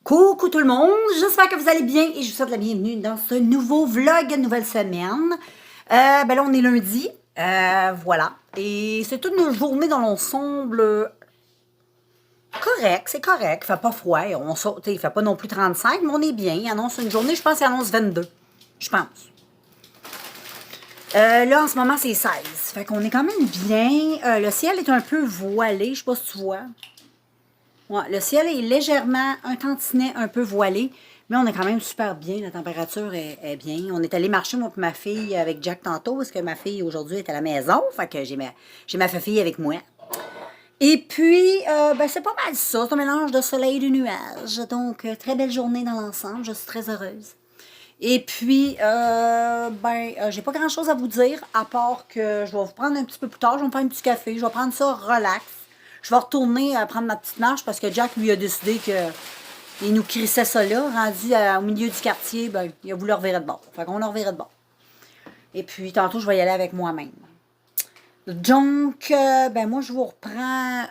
Coucou tout le monde, j'espère que vous allez bien et je vous souhaite la bienvenue dans ce nouveau vlog, nouvelle semaine. Ben là, on est lundi, voilà. Et c'est toute une journée dans l'ensemble correct, c'est correct, il fait pas froid, il fait pas non plus 35, mais on est bien. Il annonce une journée, je pense qu'il annonce 22, je pense. Là, en ce moment, c'est 16, fait qu'on est quand même bien. Le ciel est un peu voilé, je sais pas si tu vois. Ouais, le ciel est légèrement, un tantinet un peu voilé, mais on est quand même super bien. La température est bien. On est allé marcher, moi et ma fille, avec Jack tantôt, parce que ma fille, aujourd'hui, est à la maison. Fait que j'ai ma fille avec moi. Et puis, ben, c'est pas mal ça. C'est un mélange de soleil et de nuages. Donc, très belle journée dans l'ensemble. Je suis très heureuse. Et puis, j'ai pas grand-chose à vous dire, à part que je vais vous prendre un petit peu plus tard. Je vais me faire un petit café. Je vais prendre ça relax. Je vais retourner prendre ma petite marche parce que Jack, lui, a décidé qu'il nous crissait ça là. Rendu au milieu du quartier, ben, il a voulu le revirer de bord. Fait qu'on le revirait de bord. Et puis, tantôt, je vais y aller avec moi-même. Donc, ben moi, je vous reprends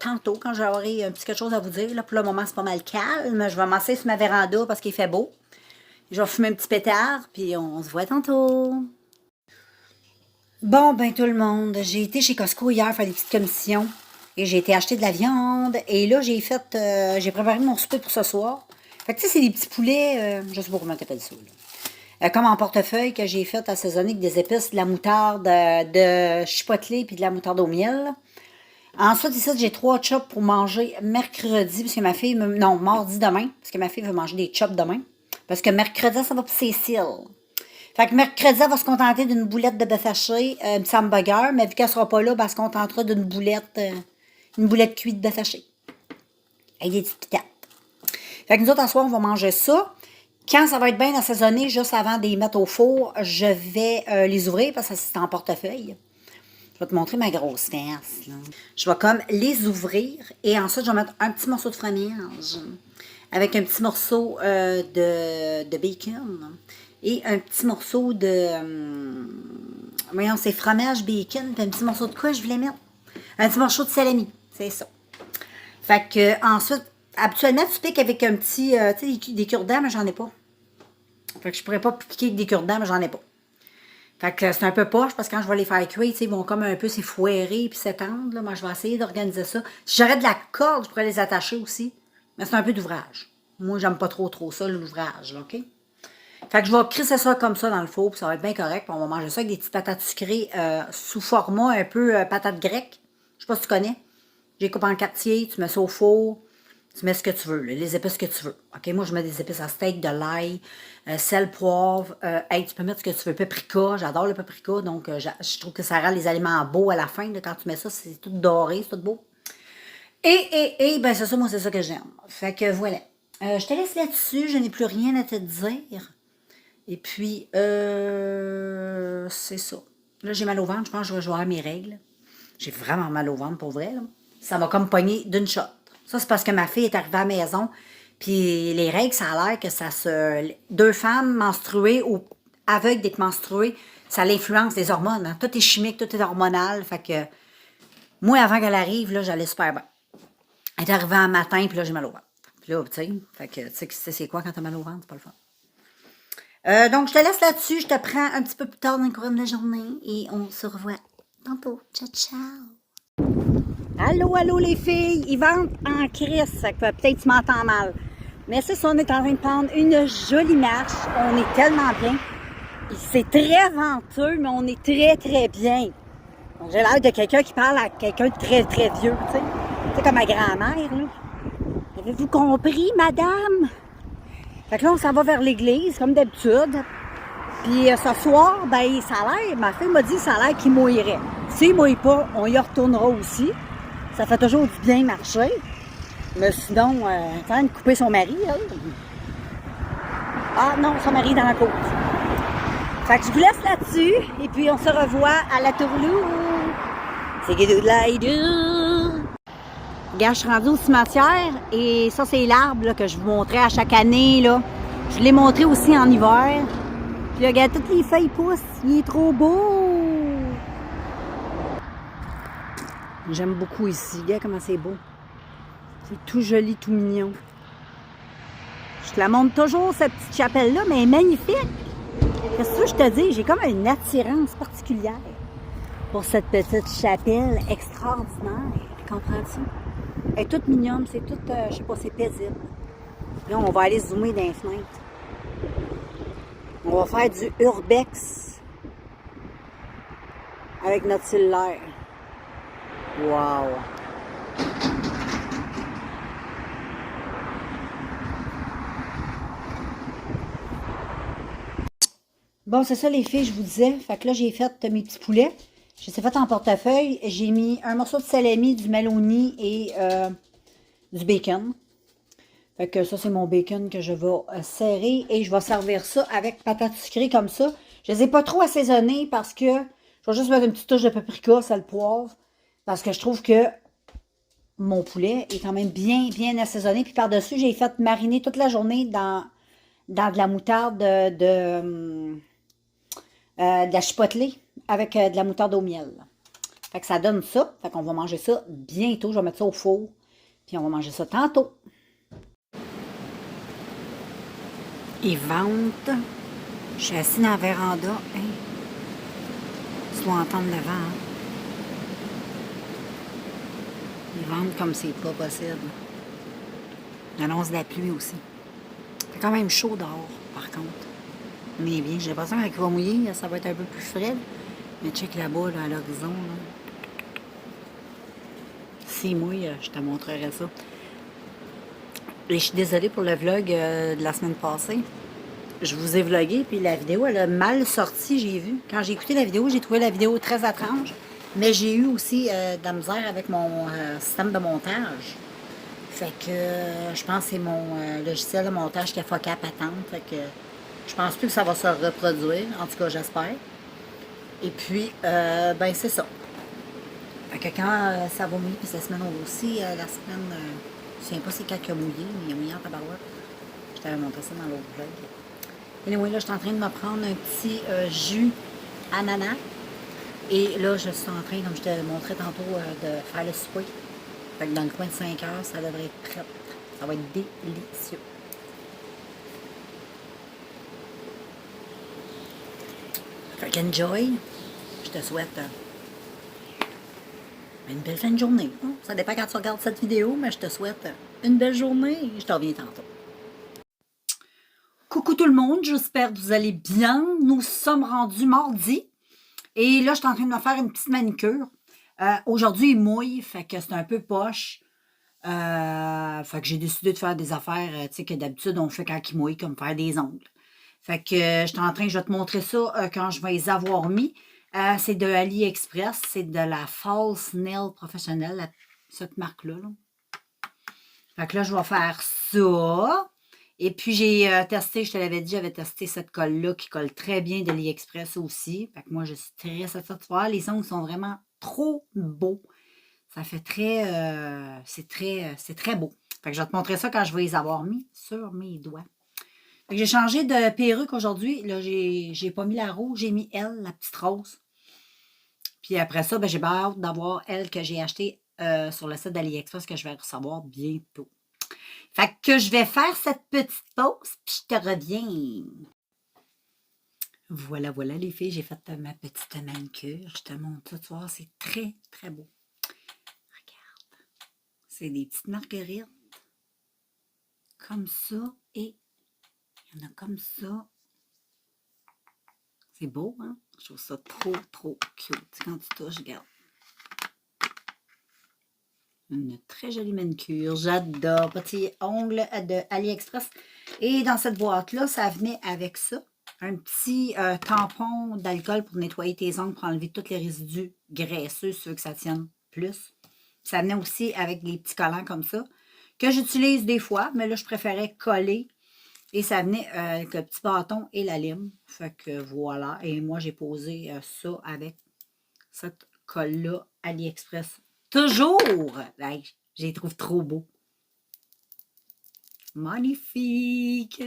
tantôt quand j'aurai un petit quelque chose à vous dire. Là, pour le moment, c'est pas mal calme. Je vais m'asseoir sur ma véranda parce qu'il fait beau. Je vais fumer un petit pétard, puis on se voit tantôt. Bon, ben tout le monde, j'ai été chez Costco hier faire des petites commissions. Et j'ai été acheter de la viande. Et là, j'ai préparé mon souper pour ce soir. Fait que tu sais, c'est des petits poulets, je sais pas comment t'appelles ça, là. Comme en portefeuille que j'ai fait assaisonner avec des épices, de la moutarde de chipotle puis de la moutarde au miel. Ensuite, ici, j'ai 3 chops pour manger mercredi, parce que ma fille non, mardi demain, parce que ma fille veut manger des chops demain. Parce que mercredi, ça va pour Cécile. Fait que mercredi, elle va se contenter d'une boulette de bœuf haché, un petit hamburger, mais vu qu'elle sera pas là, ben, elle se contentera d'une boulette cuite de bœuf haché. Avec des petites pitates. Fait que nous autres, à soir, on va manger ça. Quand ça va être bien assaisonné, juste avant de les mettre au four, je vais les ouvrir parce que c'est en portefeuille. Je vais te montrer ma grosse face, là. Je vais comme les ouvrir et ensuite, je vais mettre un petit morceau de fromage avec un petit morceau de bacon et un petit morceau de... voyons, c'est fromage, bacon, puis un petit morceau de quoi je voulais mettre? Un petit morceau de salami, c'est ça. Fait que ensuite, habituellement, tu piques avec un petit, tu sais, des cure-dents, mais j'en ai pas. Fait que je pourrais pas piquer avec des cure-dents, mais j'en ai pas. Fait que c'est un peu poche, parce que quand je vais les faire cuire, tu sais, ils vont comme un peu s'effouérer puis s'étendre, là. Moi, je vais essayer d'organiser ça. Si j'aurais de la corde, je pourrais les attacher aussi. Mais c'est un peu d'ouvrage. Moi, j'aime pas trop ça, l'ouvrage, là, OK? Fait que je vais crisser ça comme ça dans le four, puis ça va être bien correct. Puis on va manger ça avec des petites patates sucrées sous format un peu patate grecque. Je sais pas si tu connais. J'ai coupé en quartier, tu mets ça au four, tu mets ce que tu veux, là, les épices que tu veux. OK, moi, je mets des épices à steak, de l'ail, sel, poivre. Hey, tu peux mettre ce que tu veux. Paprika, j'adore le paprika, donc je trouve que ça rend les aliments beaux à la fin. Là, quand tu mets ça, c'est tout doré, c'est tout beau. Et ben c'est ça, moi, c'est ça que j'aime. Fait que voilà. Je te laisse là-dessus, je n'ai plus rien à te dire. Et puis, c'est ça. Là, j'ai mal au ventre, je pense que je vais jouer à mes règles. J'ai vraiment mal au ventre, pour vrai, là. Ça m'a comme pogné d'une shot. Ça, c'est parce que ma fille est arrivée à la maison, puis les règles, ça a l'air que ça se... 2 femmes menstruées ou aveugles d'être menstruées, ça l'influence des hormones. Hein. Tout est chimique, tout est hormonal. Fait que moi, avant qu'elle arrive, là, j'allais super bien. Elle est arrivée un matin, puis là, j'ai mal au ventre. Puis là, tu sais, fait que tu sais c'est quoi quand t'as mal au ventre, c'est pas le fun. Donc, je te laisse là-dessus. Je te prends un petit peu plus tard dans le courant de la journée et on se revoit tantôt. Ciao, ciao! Allô, allô les filles! Ils vendent en crise. Peut-être tu m'entends mal. Mais c'est ça, on est en train de prendre une jolie marche. On est tellement bien. C'est très venteux, mais on est très, très bien. J'ai l'air de quelqu'un qui parle à quelqu'un de très, très vieux, tu sais. C'est comme ma grand-mère, là. Avez-vous compris, madame? Fait que là, on s'en va vers l'église, comme d'habitude. Puis ce soir, ben, ça a l'air, ma fille m'a dit, ça a l'air qu'il mouillerait. S'il ne mouille pas, on y retournera aussi. Ça fait toujours du bien marcher. Mais sinon, elle train de couper son mari, elle. Ah non, son mari est dans la côte. Fait que je vous laisse là-dessus, et puis on se revoit à la Tourlou. C'est guidou de l'aïdou. Regarde, je suis rendue au cimetière, et ça, c'est l'arbre là, que je vous montrais à chaque année, là. Je l'ai montré aussi en hiver. Puis là, regarde, toutes les feuilles poussent. Il est trop beau. J'aime beaucoup ici. Regarde comment c'est beau. C'est tout joli, tout mignon. Je te la montre toujours, cette petite chapelle-là, mais elle est magnifique. Qu'est-ce que je te dis? J'ai comme une attirance particulière pour cette petite chapelle extraordinaire. Comprends-tu? Elle est toute mignonne, c'est toute, je sais pas, c'est paisible. Là, on va aller zoomer dans les fenêtres. On va faire du urbex avec notre cellulaire. Wow! Bon, c'est ça les filles, je vous disais. Fait que là, j'ai fait mes petits poulets. Je les ai fait en portefeuille. J'ai mis un morceau de salami, du maloni et du bacon. Fait que ça, c'est mon bacon que je vais serrer et je vais servir ça avec patates sucrées comme ça. Je les ai pas trop assaisonnées parce que je vais juste mettre une petite touche de paprika, sel, poivre, parce que je trouve que mon poulet est quand même bien, bien assaisonné. Puis par-dessus, j'ai fait mariner toute la journée dans de la moutarde de la chipotelée avec de la moutarde au miel. Fait que ça donne ça. Fait qu'on va manger ça bientôt. Je vais mettre ça au four. Puis on va manger ça tantôt. Ils vendent. Je suis assise dans la véranda. Hey. Tu dois entendre le vent. Hein? Ils vendent comme c'est pas possible. L'annonce de la pluie aussi. C'est quand même chaud dehors, par contre. Mais bien, j'ai l'impression qu'avec va mouiller, ça va être un peu plus frais. Mais check là-bas, là, à l'horizon. Si mouille, je te montrerai ça. Et je suis désolée pour le vlog de la semaine passée. Je vous ai vlogué, puis la vidéo, elle a mal sorti, j'ai vu. Quand j'ai écouté la vidéo, j'ai trouvé la vidéo très étrange. Mais j'ai eu aussi de la misère avec mon système de montage. Fait que je pense que c'est mon logiciel de montage qui a fucké à patente. Fait que je pense plus que ça va se reproduire. En tout cas, j'espère. Et puis, ben c'est ça. Fait que quand ça va mouiller, puis cette semaine aussi, la semaine, je ne sais pas c'est quand il a mouillé, mais il a mouillé en tabarouette. Je t'avais montré ça dans l'autre vlog. Et anyway, là, je suis en train de me prendre un petit jus ananas. Et là, je suis en train, comme je te montrais tantôt, de faire le souper. Fait que dans le coin de 5 heures, ça devrait être prêt. Ça va être délicieux. Fait qu'enjoy. Je te souhaite une belle fin de journée. Ça dépend quand tu regardes cette vidéo, mais je te souhaite une belle journée et je te reviens tantôt. Coucou tout le monde, j'espère que vous allez bien. Nous sommes rendus mardi. Et là, je suis en train de me faire une petite manicure. Aujourd'hui, il mouille, fait que c'est un peu poche. Fait que j'ai décidé de faire des affaires, tu sais, que d'habitude, on fait quand il mouille, comme faire des ongles. Fait que je vais te montrer ça quand je vais les avoir mis. C'est de AliExpress, c'est de la False Nail Professionnelle, cette marque-là. Là. Fait que là, je vais faire ça. Et puis, j'ai testé, je te l'avais dit, j'avais testé cette colle-là qui colle très bien de AliExpress aussi. Fait que moi, je suis très satisfaite. Les ongles sont vraiment trop beaux. Ça fait très... c'est très beau. Fait que je vais te montrer ça quand je vais les avoir mis sur mes doigts. Fait que j'ai changé de perruque aujourd'hui. Là, j'ai pas mis la rouge, j'ai mis elle, la petite rose. Puis après ça, ben, j'ai bien hâte d'avoir elle que j'ai achetée sur le site d'AliExpress que je vais recevoir bientôt. Fait que je vais faire cette petite pause, puis je te reviens. Voilà, voilà les filles, j'ai fait ma petite manicure. Je te montre ça, tu vois, c'est très, très beau. Regarde. C'est des petites marguerites. Comme ça, et il y en a comme ça. C'est beau, hein? Je trouve ça trop, trop cute. Quand tu touches, regarde. Une très jolie manicure. J'adore. Petit ongle de AliExpress. Et dans cette boîte-là, ça venait avec ça. Un petit tampon d'alcool pour nettoyer tes ongles, pour enlever tous les résidus graisseux, ceux que ça tienne plus. Ça venait aussi avec des petits collants comme ça, que j'utilise des fois, mais là, je préférais coller. Et ça venait avec le petit bâton et la lime. Fait que voilà. Et moi, j'ai posé ça avec cette colle-là AliExpress. Toujours! Hey, je les trouve trop beaux. Magnifique!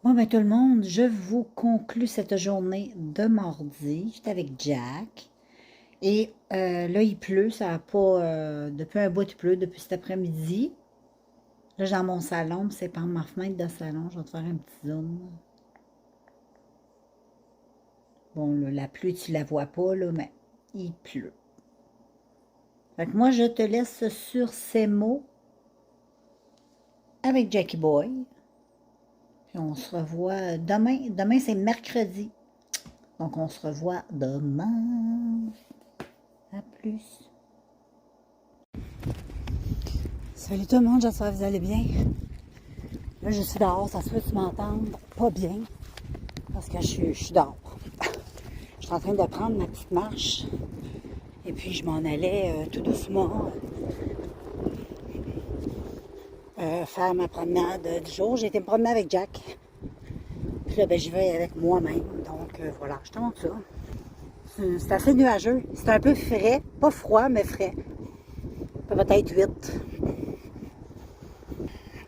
Bon, ben tout le monde, je vous conclus cette journée de mardi. J'étais avec Jack. Et là, il pleut. Ça n'a pas... depuis un bout, il pleut depuis cet après-midi. Là, je suis dans mon salon, puis c'est par ma fenêtre de salon. Je vais te faire un petit zoom. Bon, là, la pluie, tu la vois pas, là, mais il pleut. Fait que moi, je te laisse sur ces mots avec Jackie Boy. Puis on se revoit demain. Demain, c'est mercredi. Donc, on se revoit demain. À plus. Salut tout le monde, j'espère que vous allez bien. Là, je suis dehors, ça se peut que tu m'entendes pas bien. Parce que je suis dehors. Je suis en train de prendre ma petite marche. Et puis, je m'en allais tout doucement faire ma promenade du jour. J'ai été me promener avec Jack. Puis là, ben, je vais avec moi-même. Donc, voilà, je te montre ça. C'est assez nuageux. C'est un peu frais. Pas froid, mais frais. Peut-être 8.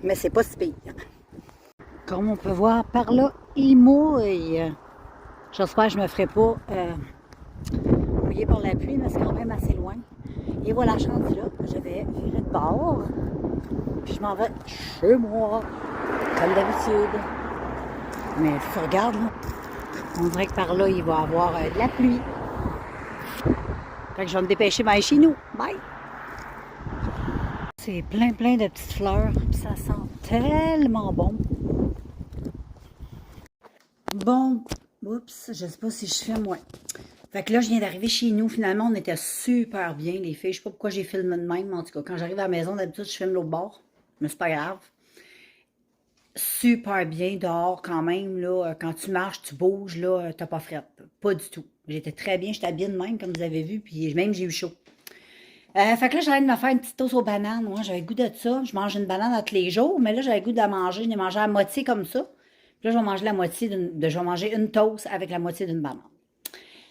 Mais c'est pas si pire. Comme on peut voir par là, il mouille. J'espère que je me ferai pas mouiller par la pluie, mais c'est quand même assez loin. Et voilà, je suis rendue là. Je vais virer de bord. Puis je m'en vais chez moi, comme d'habitude. Mais si tu regardes, là, on dirait que par là, il va y avoir de la pluie. Fait que je vais me dépêcher d'aller chez nous. Bye! C'est plein de petites fleurs. Puis ça sent tellement bon. Bon, oups, je sais pas si je filme, ouais. Fait que là, je viens d'arriver chez nous. Finalement, on était super bien, les filles. Je sais pas pourquoi j'ai filmé de même, mais en tout cas, quand j'arrive à la maison, d'habitude, je filme l'autre bord. Mais c'est pas grave. Super bien dehors quand même, là. Quand tu marches, tu bouges, là, t'as pas fret. Pas du tout. J'étais très bien, j'étais bien de même, comme vous avez vu, puis même j'ai eu chaud. Fait que là, j'allais me faire une petite toast aux bananes. Moi, j'avais le goût de ça. Je mange une banane à tous les jours, mais là, j'avais le goût de la manger. Je l'ai mangée à moitié comme ça. Puis là, je vais manger la moitié je vais manger une toast avec la moitié d'une banane.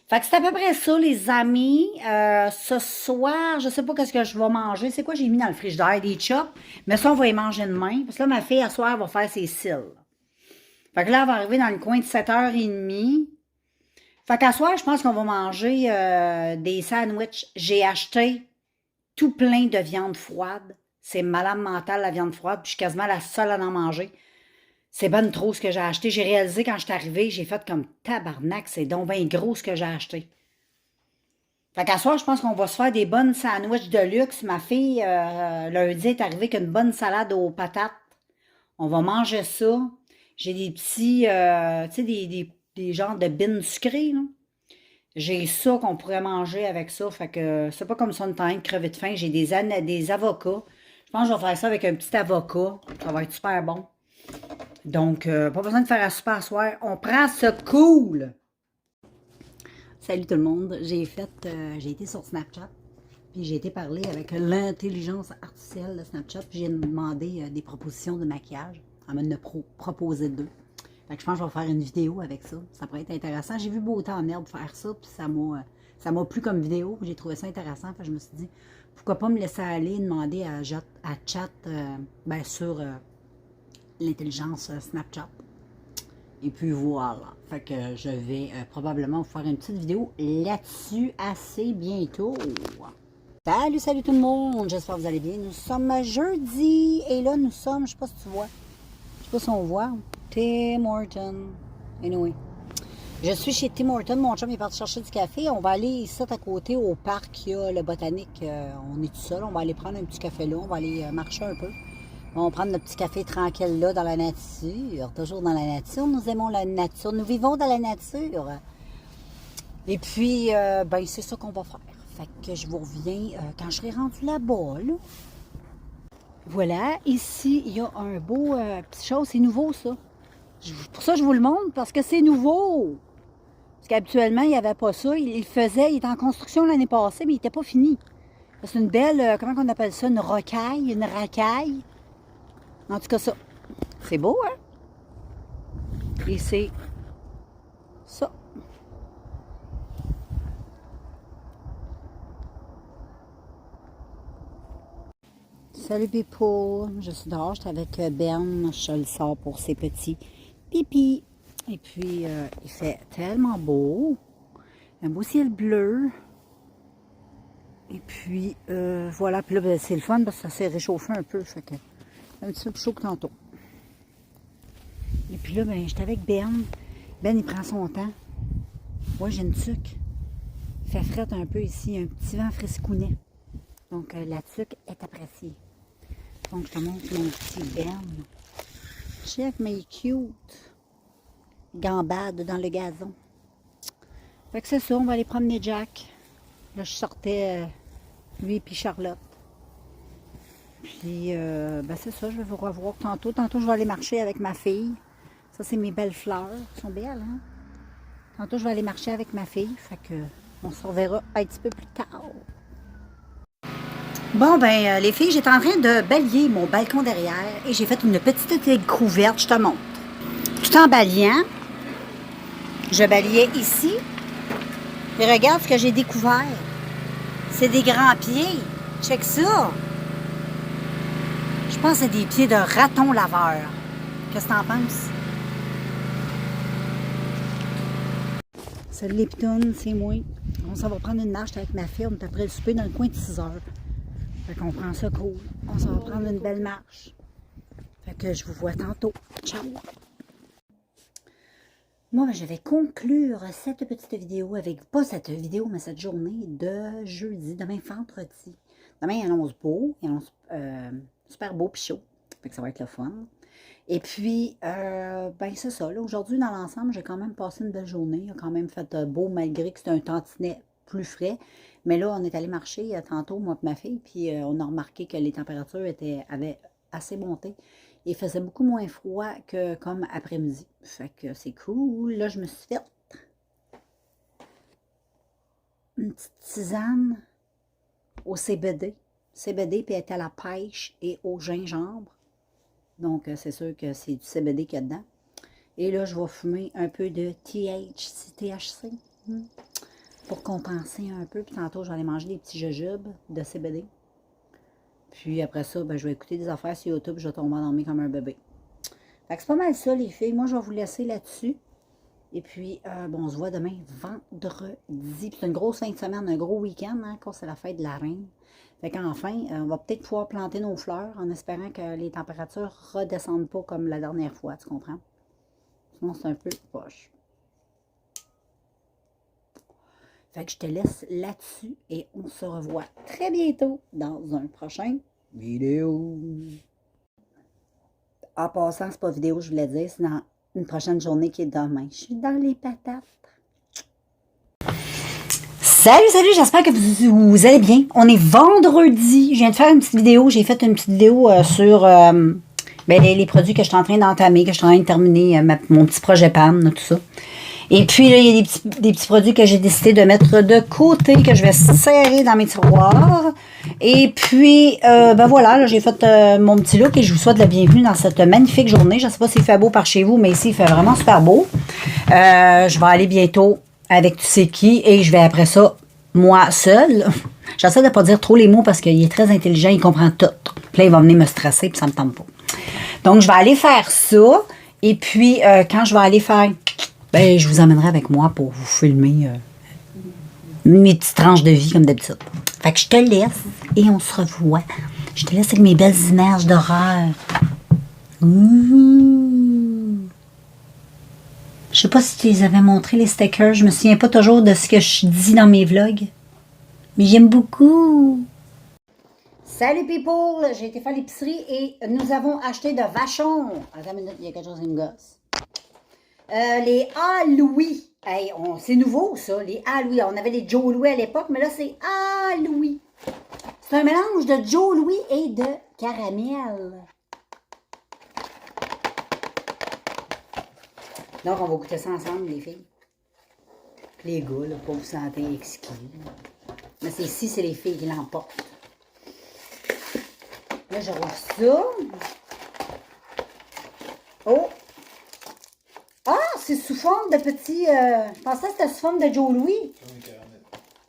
Fait que c'est à peu près ça, les amis. Ce soir, je sais pas qu'est-ce que je vais manger. C'est quoi j'ai mis dans le frigidaire? Des chops. Mais ça, on va y manger demain. Parce que là, ma fille, à soir, va faire ses cils. Fait que là, elle va arriver dans le coin de 7h30. Fait qu'à soir, je pense qu'on va manger des sandwichs. J'ai acheté tout plein de viande froide. C'est malade mental, la viande froide. Puis je suis quasiment la seule à en manger. C'est ben trop ce que j'ai acheté. J'ai réalisé quand je suis arrivée, j'ai fait comme tabarnak, c'est donc bien gros ce que j'ai acheté. Fait qu'à soir, je pense qu'on va se faire des bonnes sandwichs de luxe. Ma fille, lundi, est arrivée avec une bonne salade aux patates. On va manger ça. J'ai des petits, tu sais, des genres de bines sucrées, là. J'ai ça qu'on pourrait manger avec ça. Fait que c'est pas comme ça, on est en train de crever de faim. J'ai des avocats. Je pense que je vais faire ça avec un petit avocat. Ça va être super bon. Donc, pas besoin de faire un super soir. On prend ce cool. Salut tout le monde. J'ai été sur Snapchat. Puis j'ai été parler avec l'intelligence artificielle de Snapchat. Puis j'ai demandé des propositions de maquillage. Elle m'a proposé 2. Fait que je pense que je vais faire une vidéo avec ça. Ça pourrait être intéressant. J'ai vu Beauté en herbe faire ça. Puis ça m'a plu comme vidéo. J'ai trouvé ça intéressant. Fait que je me suis dit, pourquoi pas me laisser aller demander à chat sur l'intelligence Snapchat. Et puis voilà. Fait que je vais probablement vous faire une petite vidéo là-dessus assez bientôt. Salut tout le monde! J'espère que vous allez bien. Nous sommes jeudi et là nous sommes, je sais pas si tu vois, je sais pas si on voit, Tim Hortons. Anyway. Je suis chez Tim Hortons, mon chum est parti chercher du café. On va aller ici à côté au parc, il y a le botanique. On est tout seul, on va aller prendre un petit café là, on va aller marcher un peu. On va prendre notre petit café tranquille là, dans la nature. Toujours dans la nature. Nous aimons la nature. Nous vivons dans la nature. Et puis, ben, c'est ça qu'on va faire. Fait que je vous reviens quand je serai rendue là-bas, là. Voilà. Ici, il y a un beau petit chose. C'est nouveau, ça. Pour ça, je vous le montre, parce que c'est nouveau. Parce qu'habituellement, il n'y avait pas ça. Il était en construction l'année passée, mais il n'était pas fini. C'est une belle, comment on appelle ça? Une rocaille, une racaille. En tout cas, ça, c'est beau, hein? Et c'est ça. Salut people, je suis dehors, j'étais avec Ben, je le sors pour ses petits pipis. Et puis, il fait tellement beau. Un beau ciel bleu. Et puis, voilà. Puis là, ben, c'est le fun parce que ça s'est réchauffé un peu. Fait que C'est un petit peu plus chaud que tantôt. Et puis là, ben, j'étais avec Ben. Ben, il prend son temps. Moi, j'ai une tuque. Il fait fret un peu ici, un petit vent friscounet. Donc, la tuque est appréciée. Donc, je te montre mon petit Ben. Check, mais il est cute. Gambade dans le gazon. Fait que c'est ça, on va aller promener Jack. Là, je sortais lui et puis Charlotte. Puis, ben c'est ça, je vais vous revoir tantôt. Tantôt, je vais aller marcher avec ma fille. Ça, c'est mes belles fleurs. Elles sont belles, hein? Tantôt, je vais aller marcher avec ma fille. Fait que, on se reverra un petit peu plus tard. Bon, ben, les filles, j'étais en train de balayer mon balcon derrière et j'ai fait une petite découverte, je te montre. Tout en balayant, je balayais ici. Et regarde ce que j'ai découvert. C'est des grands pieds. Check ça. Je pense que c'est des pieds de raton laveur. Qu'est-ce que t'en penses? Salut les pitounes, c'est moi. On s'en va prendre une marche avec ma fille. On est après le souper dans le coin de 6 heures. Fait qu'on prend ça cool. On s'en va prendre une belle marche. Fait que je vous vois tantôt. Ciao! Moi, je vais conclure cette petite vidéo avec, pas cette vidéo, mais cette journée de jeudi, demain vendredi. Demain, il annonce beau, il annonce super beau puis chaud. Fait que ça va être le fun. Et puis, ben c'est ça. Aujourd'hui, dans l'ensemble, j'ai quand même passé une belle journée. Il a quand même fait beau, malgré que c'était un tantinet plus frais. Mais là, on est allé marcher tantôt, moi et ma fille, puis on a remarqué que les températures avaient assez monté. Il faisait beaucoup moins froid que comme après-midi. Fait que c'est cool. Là, je me suis fait une petite tisane au CBD. CBD, puis elle est à la pêche et au gingembre. Donc, c'est sûr que c'est du CBD qu'il y a dedans. Et là, je vais fumer un peu de THC pour compenser un peu. Puis tantôt, je vais aller manger des petits jujubes de CBD. Puis après ça, ben, je vais écouter des affaires sur YouTube. Je vais tomber endormir comme un bébé. Fait que c'est pas mal ça, les filles. Moi, je vais vous laisser là-dessus. Et puis, bon, on se voit demain, vendredi. Puis c'est une grosse fin de semaine, un gros week-end, hein, quand c'est la fête de la reine. Fait qu'enfin, on va peut-être pouvoir planter nos fleurs en espérant que les températures ne redescendent pas comme la dernière fois, tu comprends? Sinon, c'est un peu poche. Fait que je te laisse là-dessus et on se revoit très bientôt dans un prochain vidéo. En passant, c'est pas vidéo, je voulais dire, c'est dans une prochaine journée qui est demain. Je suis dans les patates. Salut, j'espère que vous allez bien. On est vendredi. Je viens de faire une petite vidéo. J'ai fait une petite vidéo sur ben, les produits que je suis en train d'entamer, que je suis en train de terminer, mon petit projet PAM, tout ça. Et puis, là, il y a des petits produits que j'ai décidé de mettre de côté, que je vais serrer dans mes tiroirs. Et puis, ben voilà, là, j'ai fait mon petit look et je vous souhaite la bienvenue dans cette magnifique journée. Je ne sais pas s'il fait beau par chez vous, mais ici, il fait vraiment super beau. Je vais aller bientôt avec tu sais qui et je vais après ça, moi, seule. J'essaie de ne pas dire trop les mots parce qu'il est très intelligent, il comprend tout. Puis là, il va venir me stresser puis ça ne me tente pas. Donc, je vais aller faire ça. Et puis, quand je vais aller faire... Ben, je vous emmènerai avec moi pour vous filmer mes petites tranches de vie comme d'habitude. Fait que je te laisse et on se revoit. Je te laisse avec mes belles images d'horreur. Je sais pas si tu les avais montrés, les stickers. Je me souviens pas toujours de ce que je dis dans mes vlogs. Mais j'aime beaucoup. Salut people! J'ai été faire l'épicerie et nous avons acheté de vachon. Attends une minute, il y a quelque chose qui me gosse. Les A. Louis. Hey, c'est nouveau, ça, les A. Louis. On avait les Joe Louis à l'époque, mais là, c'est A. Louis. C'est un mélange de Joe Louis et de caramel. Donc, on va goûter ça ensemble, les filles. Les gars, là, pour vous sentir exquis. Mais ici, c'est les filles qui l'emportent. Là, je rouvre ça. Oh! Ah, c'est sous forme de petits... je pensais que c'était sous forme de Joe Louis.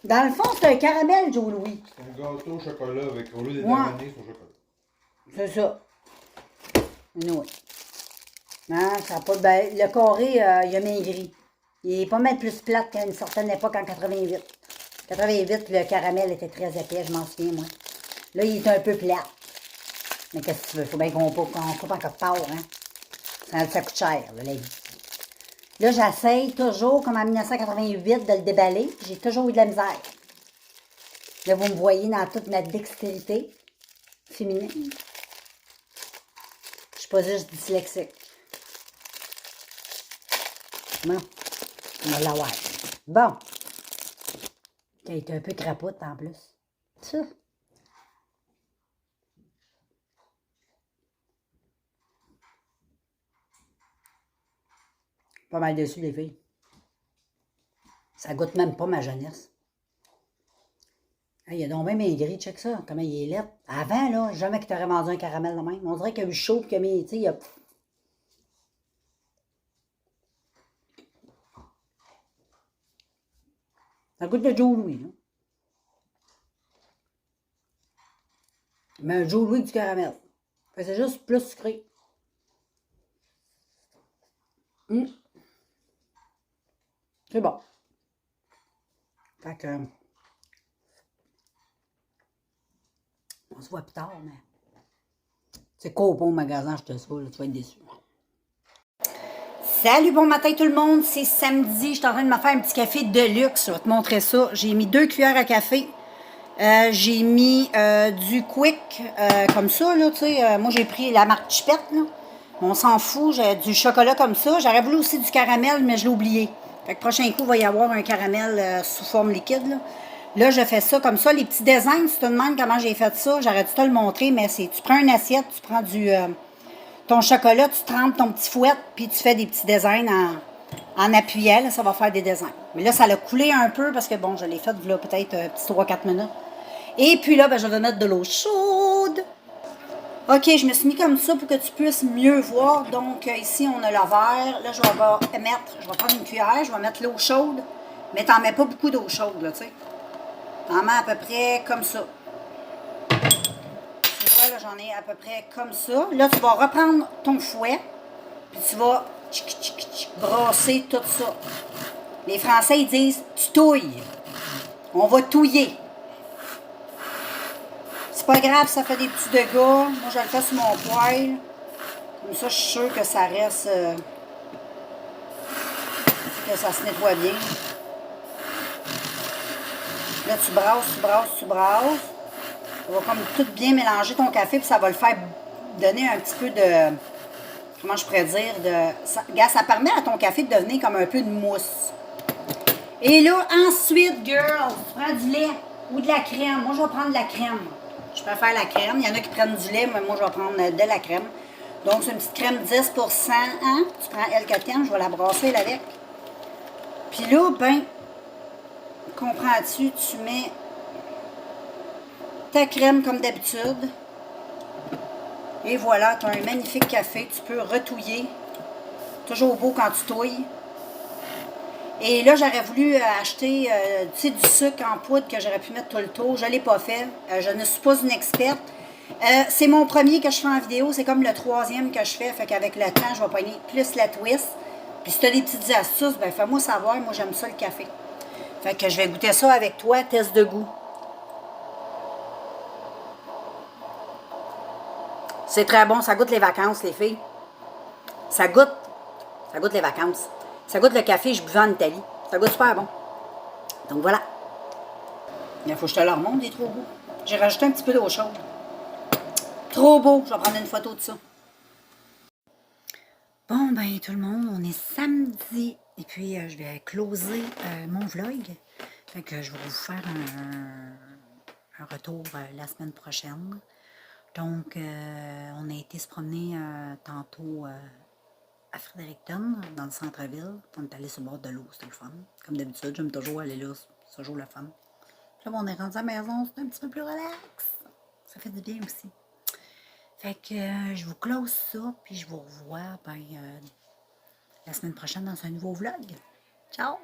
Dans le fond, c'est un caramel, Joe Louis. C'est un gâteau au chocolat avec au lieu des mayonnaise au chocolat. C'est ça. Non. Non, ça n'a pas de... Ben, le carré, il a maigri. Il est pas mal plus plate qu'à une certaine époque en 88. 88, le caramel était très épais, je m'en souviens, moi. Là, il est un peu plat. Mais qu'est-ce que tu veux? Faut bien qu'on coupe en quelque part, hein? Ça coûte cher, là, la vie. Là, j'essaye toujours, comme en 1988, de le déballer. J'ai toujours eu de la misère. Là, vous me voyez dans toute ma dextérité féminine. Je suis pas juste dyslexique. Non, on va l'avoir. Bon. T'as été un peu crapoute en plus. Ça. Pas mal dessus, les filles. Ça goûte même pas ma jeunesse. Hey, il a donc même maigri, check ça, comment il est laid. Avant, là, jamais que t'aurais vendu un caramel de même. On dirait qu'il a eu chaud, qu'il a mis, tu sais, il a... Ça goûte de Joe Louis, là. Mais un Joe Louis du caramel. C'est juste plus sucré. C'est bon. Fait que... on se voit plus tard, mais... c'est quoi au bon magasin, je te souhaite, tu vas être déçu. Salut, bon matin tout le monde, c'est samedi, je suis en train de me faire un petit café de luxe, je vais te montrer ça. J'ai mis 2 cuillères à café, j'ai mis du quick, comme ça, là, tu sais, moi j'ai pris la marque Chipette, là. On s'en fout, j'ai du chocolat comme ça, j'aurais voulu aussi du caramel, mais je l'ai oublié. Fait que prochain coup, il va y avoir un caramel sous forme liquide, là. Là, je fais ça comme ça, les petits designs, si tu te demandes comment j'ai fait ça, j'aurais dû te le montrer, mais c'est, tu prends une assiette, tu prends ton chocolat, tu trempes ton petit fouet, puis tu fais des petits designs en appuyant, là, ça va faire des designs. Mais là, ça l'a coulé un peu, parce que bon, je l'ai fait là peut-être petit 3-4 minutes. Et puis là, ben, je vais mettre de l'eau chaude. OK, je me suis mis comme ça pour que tu puisses mieux voir. Donc, ici, on a le verre. Là, je vais prendre une cuillère, je vais mettre l'eau chaude. Mais t'en mets pas beaucoup d'eau chaude, là, tu sais. T'en mets à peu près comme ça. Tu vois, là, j'en ai à peu près comme ça. Là, tu vas reprendre ton fouet, puis tu vas brasser tout ça. Les Français, ils disent « tu touilles ». On va touiller. C'est pas grave, ça fait des petits dégâts. Moi, je le fais sur mon poêle. Comme ça, je suis sûre que ça reste... que ça se nettoie bien. Là, tu brasses, tu brasses, tu brasses. Ça va comme tout bien mélanger ton café, puis ça va le faire donner un petit peu de... comment je pourrais dire? Ça permet à ton café de devenir comme un peu de mousse. Et là, ensuite, girl, tu prends du lait ou de la crème. Moi, je vais prendre de la crème. Je préfère la crème. Il y en a qui prennent du lait, mais moi, je vais prendre de la crème. Donc, c'est une petite crème 10%. Hein? Tu prends elle que t'aimes, je vais la brasser avec. Puis là, ben, comprends-tu, tu mets ta crème comme d'habitude. Et voilà, tu as un magnifique café. Tu peux retouiller. Toujours beau quand tu touilles. Et là, j'aurais voulu acheter tu sais, du sucre en poudre que j'aurais pu mettre tout le tour. Je ne l'ai pas fait. Je ne suis pas une experte. C'est mon premier que je fais en vidéo. C'est comme le 3e que je fais. Fait qu'avec le temps, je vais pogner plus la twist. Puis si tu as des petites astuces, ben fais-moi savoir. Moi, j'aime ça le café. Fait que je vais goûter ça avec toi. Test de goût. C'est très bon. Ça goûte les vacances, les filles. Ça goûte les vacances. Ça goûte le café que je buvais en Italie. Ça goûte super bon. Donc voilà. Il faut que je te le remonte, il est trop beau. J'ai rajouté un petit peu d'eau chaude. Trop beau. Je vais prendre une photo de ça. Bon, ben tout le monde, on est samedi. Et puis, je vais closer mon vlog. Fait que je vais vous faire un retour la semaine prochaine. Donc, on a été se promener tantôt à Fredericton, dans le centre-ville. On est allé sur le bord de l'eau, c'était le fun. Comme d'habitude, j'aime toujours aller là, c'est toujours le fun. Puis là, on est rendu à la maison, c'est un petit peu plus relax. Ça fait du bien aussi. Fait que je vous close ça, puis je vous revois la semaine prochaine dans un nouveau vlog. Ciao!